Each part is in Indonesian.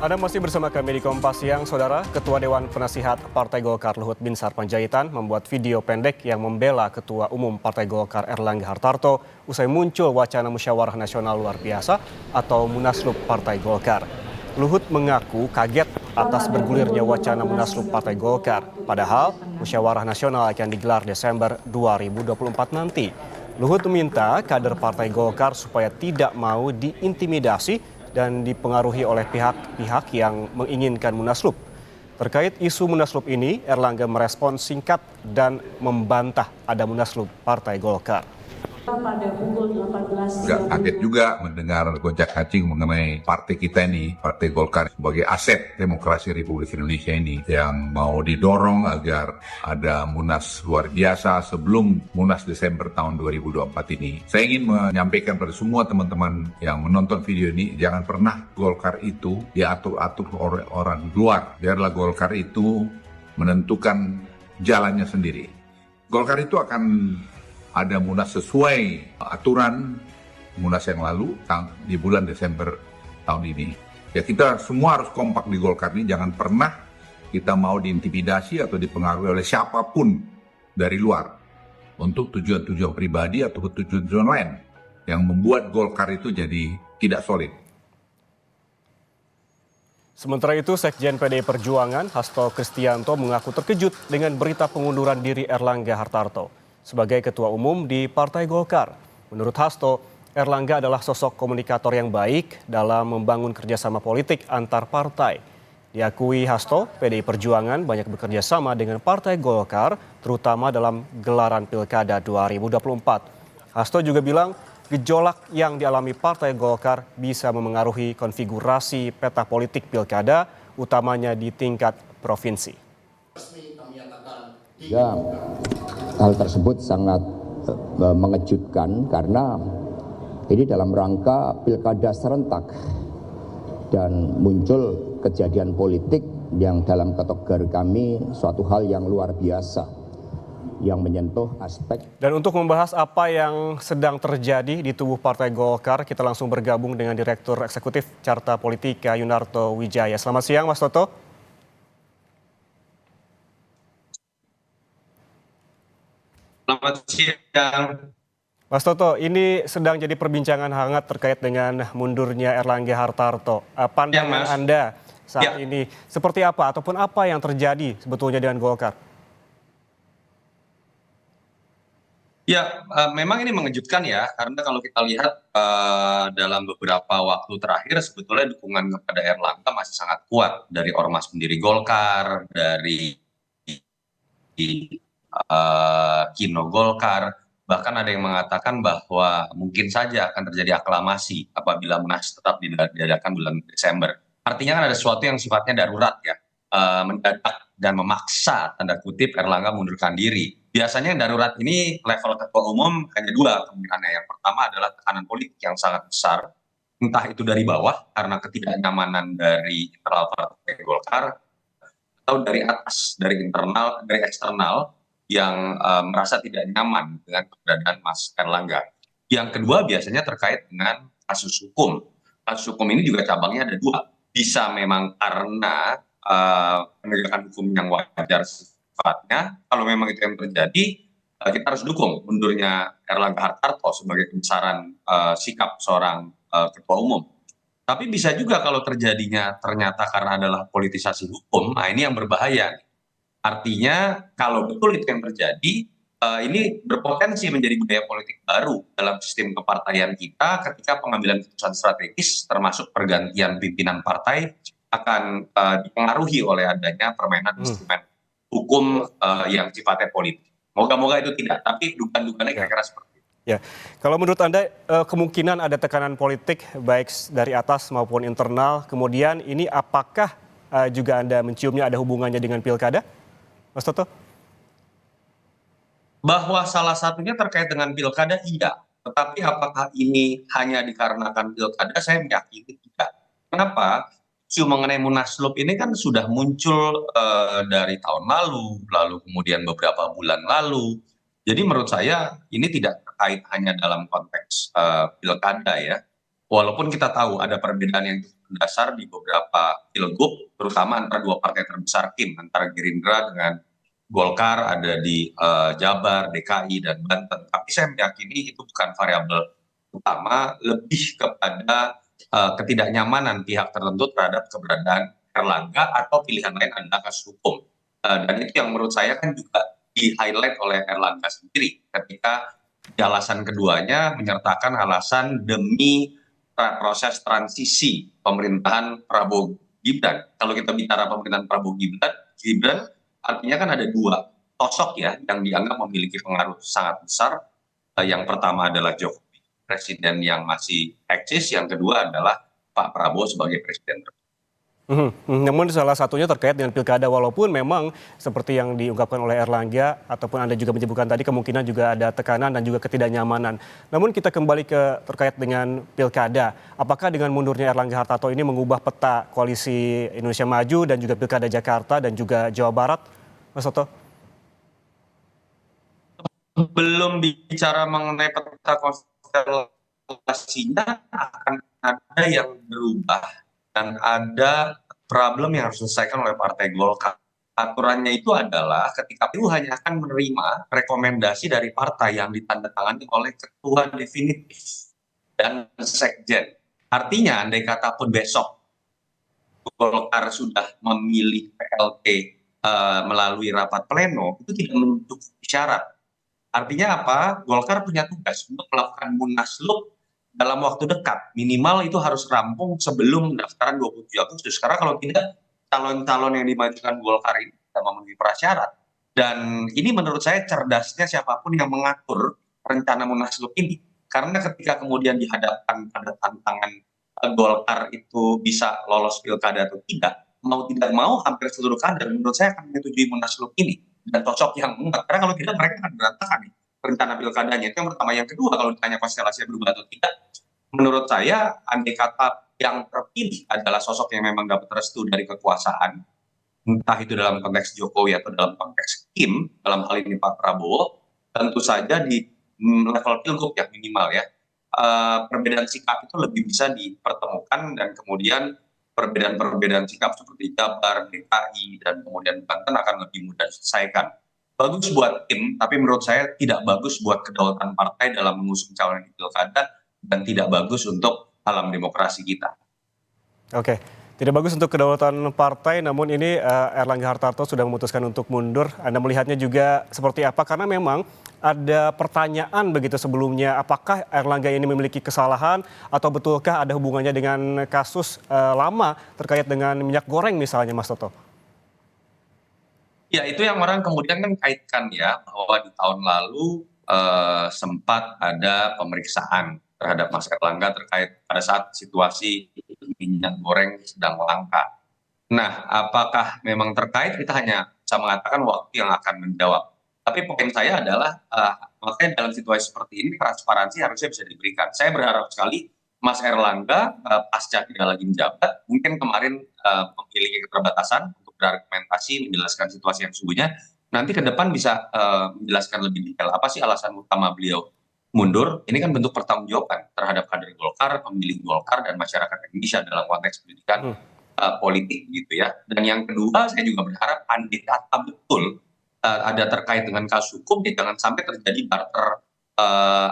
Anda masih bersama kami di Kompas Siang, Saudara. Ketua Dewan Penasihat Partai Golkar Luhut Binsar Panjaitan membuat video pendek yang membela Ketua Umum Partai Golkar Erlangga Hartarto usai muncul wacana musyawarah nasional luar biasa atau Munaslup Partai Golkar. Luhut mengaku kaget atas bergulirnya wacana Munaslup Partai Golkar, padahal musyawarah nasional akan digelar Desember 2024 nanti. Luhut meminta kader Partai Golkar supaya tidak mau diintimidasi dan dipengaruhi oleh pihak-pihak yang menginginkan Munaslup. Terkait isu Munaslup ini, Erlangga merespon singkat dan membantah ada Munaslup Partai Golkar. Pada pukul 18. Agak kaget juga mendengar gonjak-kacing mengenai partai kita ini, Partai Golkar sebagai aset demokrasi Republik Indonesia ini yang mau didorong agar ada Munas luar biasa sebelum Munas Desember tahun 2024 ini. Saya ingin menyampaikan pada semua teman-teman yang menonton video ini, jangan pernah Golkar itu diatur-atur oleh orang luar. Biarlah Golkar itu menentukan jalannya sendiri. Golkar itu akan ada Munas sesuai aturan Munas yang lalu di bulan Desember tahun ini. Ya, kita semua harus kompak di Golkar ini, jangan pernah kita mau diintimidasi atau dipengaruhi oleh siapapun dari luar untuk tujuan-tujuan pribadi atau tujuan-tujuan lain yang membuat Golkar itu jadi tidak solid. Sementara itu, Sekjen PDI Perjuangan Hasto Kristianto mengaku terkejut dengan berita pengunduran diri Erlangga Hartarto sebagai Ketua Umum di Partai Golkar. Menurut Hasto, Erlangga adalah sosok komunikator yang baik dalam membangun kerjasama politik antar partai. Diakui Hasto, PDI Perjuangan banyak bekerja sama dengan Partai Golkar, terutama dalam gelaran Pilkada 2024. Hasto juga bilang gejolak yang dialami Partai Golkar bisa memengaruhi konfigurasi peta politik Pilkada, utamanya di tingkat provinsi. Ya, hal tersebut sangat mengejutkan karena ini dalam rangka pilkada serentak dan muncul kejadian politik yang dalam kategori kami suatu hal yang luar biasa yang menyentuh aspek. Dan untuk membahas apa yang sedang terjadi di tubuh Partai Golkar, kita langsung bergabung dengan Direktur Eksekutif Carta Politika Yunarto Wijaya. Selamat siang, Mas Toto. Selamat siang. Mas Toto, ini sedang jadi perbincangan hangat terkait dengan mundurnya Erlangga Hartarto. Pandangan Anda saat ini seperti apa ataupun apa yang terjadi sebetulnya dengan Golkar? Ya, memang ini mengejutkan ya, karena kalau kita lihat dalam beberapa waktu terakhir sebetulnya dukungan kepada Erlangga masih sangat kuat dari ormas pendiri Golkar, dari Kino Golkar, bahkan ada yang mengatakan bahwa mungkin saja akan terjadi aklamasi apabila Munas tetap diadakan bulan Desember. Artinya kan ada sesuatu yang sifatnya darurat ya, mendadak dan memaksa tanda kutip Erlangga mundurkan diri. Biasanya yang darurat ini level ketua umum hanya dua kemungkinannya. Yang pertama adalah tekanan politik yang sangat besar, entah itu dari bawah karena ketidaknyamanan dari internal Partai Golkar, atau dari atas, dari internal, dari eksternal yang merasa tidak nyaman dengan keberadaan Mas Erlangga. Yang kedua biasanya terkait dengan kasus hukum. Kasus hukum ini juga cabangnya ada dua. Bisa memang karena penegakan hukum yang wajar sifatnya. Kalau memang itu yang terjadi, kita harus dukung mundurnya Erlangga Hartarto sebagai kebesaran sikap seorang ketua umum. Tapi bisa juga kalau terjadinya ternyata karena adalah politisasi hukum, nah ini yang berbahaya. Artinya kalau betul itu yang terjadi, ini berpotensi menjadi budaya politik baru dalam sistem kepartaian kita ketika pengambilan keputusan strategis termasuk pergantian pimpinan partai akan dipengaruhi oleh adanya permainan instrumen hukum yang sifatnya politik. Moga-moga itu tidak, tapi dugaan-dugaannya kira-kira seperti itu. Ya, kalau menurut Anda kemungkinan ada tekanan politik baik dari atas maupun internal, kemudian ini apakah juga Anda menciumnya ada hubungannya dengan pilkada? Mas Toto? Bahwa salah satunya terkait dengan pilkada, iya. Tetapi apakah ini hanya dikarenakan pilkada, saya meyakini tidak. Kenapa? Isu mengenai Munaslup ini kan sudah muncul dari tahun lalu kemudian beberapa bulan lalu. Jadi menurut saya ini tidak terkait hanya dalam konteks pilkada ya. Walaupun kita tahu ada perbedaan yang cukup mendasar di beberapa pilgub, terutama antara dua partai terbesar Kim, antara Gerindra dengan Golkar, ada di Jabar, DKI, dan Banten. Tapi saya meyakini itu bukan variabel utama, lebih kepada ketidaknyamanan pihak tertentu terhadap keberadaan Erlangga atau pilihan lain adalah kasus hukum. Dan itu yang menurut saya kan juga di-highlight oleh Erlangga sendiri ketika di alasan keduanya menyertakan alasan demi proses transisi pemerintahan Prabowo Gibran. Kalau kita bicara pemerintahan Prabowo Gibran artinya kan ada dua sosok ya yang dianggap memiliki pengaruh sangat besar. Yang pertama adalah Jokowi, presiden yang masih eksis. Yang kedua adalah Pak Prabowo sebagai presiden. Namun salah satunya terkait dengan pilkada, walaupun memang seperti yang diungkapkan oleh Erlangga ataupun Anda juga menyebutkan tadi, kemungkinan juga ada tekanan dan juga ketidaknyamanan. Namun kita kembali terkait dengan pilkada, apakah dengan mundurnya Erlangga Hartarto ini mengubah peta koalisi Indonesia Maju dan juga pilkada Jakarta dan juga Jawa Barat, Mas Soto? Belum bicara mengenai peta konstelasinya, akan ada yang berubah dan ada problem yang harus diselesaikan oleh Partai Golkar. Aturannya itu adalah ketika KPU hanya akan menerima rekomendasi dari partai yang ditandatangani oleh ketua definitif dan sekjen. Artinya andai kata pun besok Golkar sudah memilih PLT melalui rapat pleno, itu tidak mencukupi syarat. Artinya apa? Golkar punya tugas untuk melakukan munaslup dalam waktu dekat, minimal itu harus rampung sebelum pendaftaran 27 Agustus. Karena kalau tidak, calon-calon yang dimajukan Golkar ini tidak memenuhi prasyarat. Dan ini menurut saya cerdasnya siapapun yang mengatur rencana munaslup ini. Karena ketika kemudian dihadapkan pada tantangan Golkar itu bisa lolos pilkada atau tidak, mau tidak mau hampir seluruh kader menurut saya akan menyetujui munaslup ini. Dan cocok yang enggak. Karena kalau tidak mereka akan berantakan nih rencana pilkadanya. Itu yang pertama. Yang kedua, kalau ditanya konstelasinya berubah atau tidak, menurut saya andai kata yang terpilih adalah sosok yang memang dapat restu dari kekuasaan, entah itu dalam konteks Jokowi atau dalam konteks Kim, dalam hal ini Pak Prabowo, tentu saja di level pilgub yang minimal ya, perbedaan sikap itu lebih bisa dipertemukan dan kemudian perbedaan-perbedaan sikap seperti Jabar, DKI, dan kemudian Banten akan lebih mudah diselesaikan. Bagus buat tim, tapi menurut saya tidak bagus buat kedaulatan partai dalam mengusung calon di pilkada dan tidak bagus untuk alam demokrasi kita. Oke, tidak bagus untuk kedaulatan partai, namun ini Erlangga Hartarto sudah memutuskan untuk mundur. Anda melihatnya juga seperti apa? Karena memang ada pertanyaan begitu sebelumnya, apakah Erlangga ini memiliki kesalahan atau betulkah ada hubungannya dengan kasus lama terkait dengan minyak goreng misalnya, Mas Toto? Ya, itu yang orang kemudian kan kaitkan ya, bahwa di tahun lalu sempat ada pemeriksaan terhadap Mas Erlangga terkait pada saat situasi minyak goreng sedang langka. Nah, apakah memang terkait? Kita hanya bisa mengatakan waktu yang akan menjawab. Tapi poin saya adalah, makanya dalam situasi seperti ini transparansi harusnya bisa diberikan. Saya berharap sekali Mas Erlangga pasca tidak lagi menjabat, mungkin kemarin memiliki keterbatasan untuk berargumentasi, menjelaskan situasi yang sesungguhnya, nanti ke depan bisa menjelaskan lebih detail apa sih alasan utama beliau mundur. Ini kan bentuk pertanggungjawaban terhadap kader Golkar, pemilih Golkar, dan masyarakat Indonesia dalam konteks pendidikan politik gitu ya. Dan yang kedua, saya juga berharap andai kata betul ada terkait dengan kasus hukum, ya jangan sampai terjadi barter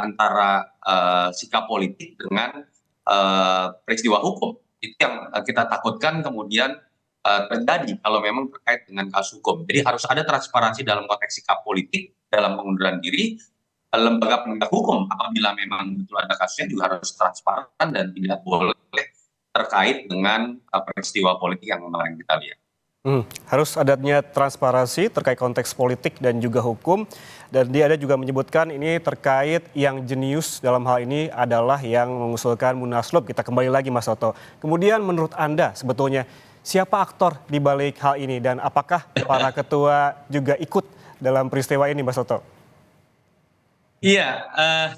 antara sikap politik dengan peristiwa hukum. Itu yang kita takutkan kemudian terjadi kalau memang terkait dengan kasus hukum. Jadi harus ada transparansi dalam konteks sikap politik dalam pengunduran diri. Lembaga penegak hukum apabila memang betul ada kasusnya juga harus transparan dan tidak boleh terkait dengan peristiwa politik yang kemarin kita lihat. Harus adanya transparansi terkait konteks politik dan juga hukum. Dan dia ada juga menyebutkan ini terkait yang jenius dalam hal ini adalah yang mengusulkan munaslup. Kita kembali lagi Mas Soto. Kemudian menurut Anda sebetulnya siapa aktor di balik hal ini dan apakah para ketua juga ikut dalam peristiwa ini Mas Soto? Iya,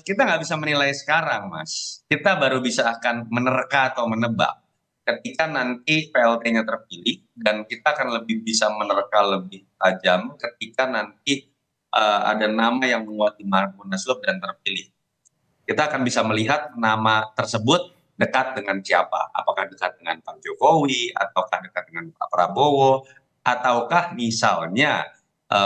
kita nggak bisa menilai sekarang, Mas. Kita baru bisa akan menerka atau menebak ketika nanti PLT-nya terpilih, dan kita akan lebih bisa menerka lebih tajam ketika nanti ada nama yang menguat di munaslup dan terpilih. Kita akan bisa melihat nama tersebut dekat dengan siapa? Apakah dekat dengan Pak Jokowi, ataukah dekat dengan Pak Prabowo, ataukah misalnya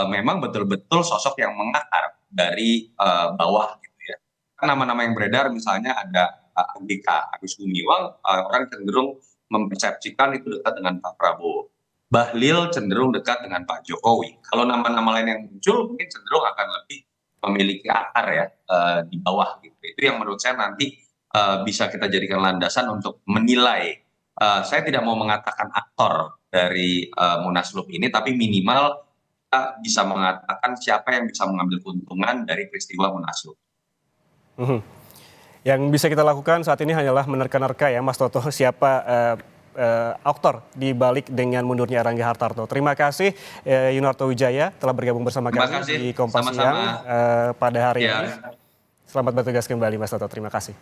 memang betul-betul sosok yang mengakar dari bawah gitu ya. Nama-nama yang beredar misalnya ada Andika Agus Gumiwang, orang cenderung mempersepsikan itu dekat dengan Pak Prabowo. Bahlil cenderung dekat dengan Pak Jokowi. Kalau nama-nama lain yang muncul mungkin cenderung akan lebih memiliki akar ya di bawah gitu. Itu yang menurut saya nanti bisa kita jadikan landasan untuk menilai. Saya tidak mau mengatakan aktor dari Munaslup ini, tapi minimal kita bisa mengatakan siapa yang bisa mengambil keuntungan dari peristiwa Munaslup. Yang bisa kita lakukan saat ini hanyalah menerka-nerka ya Mas Toto siapa aktor di balik dengan mundurnya Erlangga Hartarto. Terima kasih Yunarto Wijaya telah bergabung bersama kami di Kompas Siang pada hari ini. Selamat bertugas kembali Mas Toto, terima kasih.